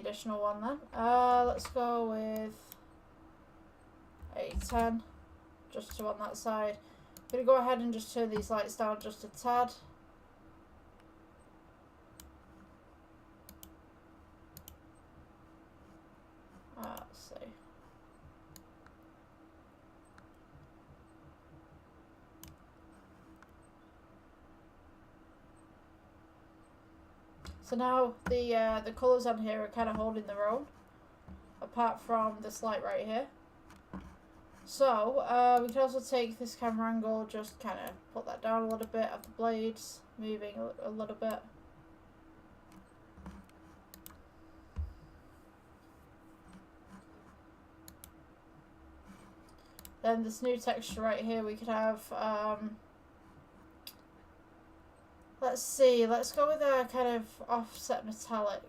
additional one then. Let's go with 810, just to on that side. I'm going to go ahead and just turn these lights down just a tad. Let's see. So now the colours on here are kind of holding their own, apart from this light right here. So we can also take this camera angle, just kind of put that down a little bit, have the blades moving a little bit. Then this new texture right here, we could have, let's see, let's go with a kind of offset metallic.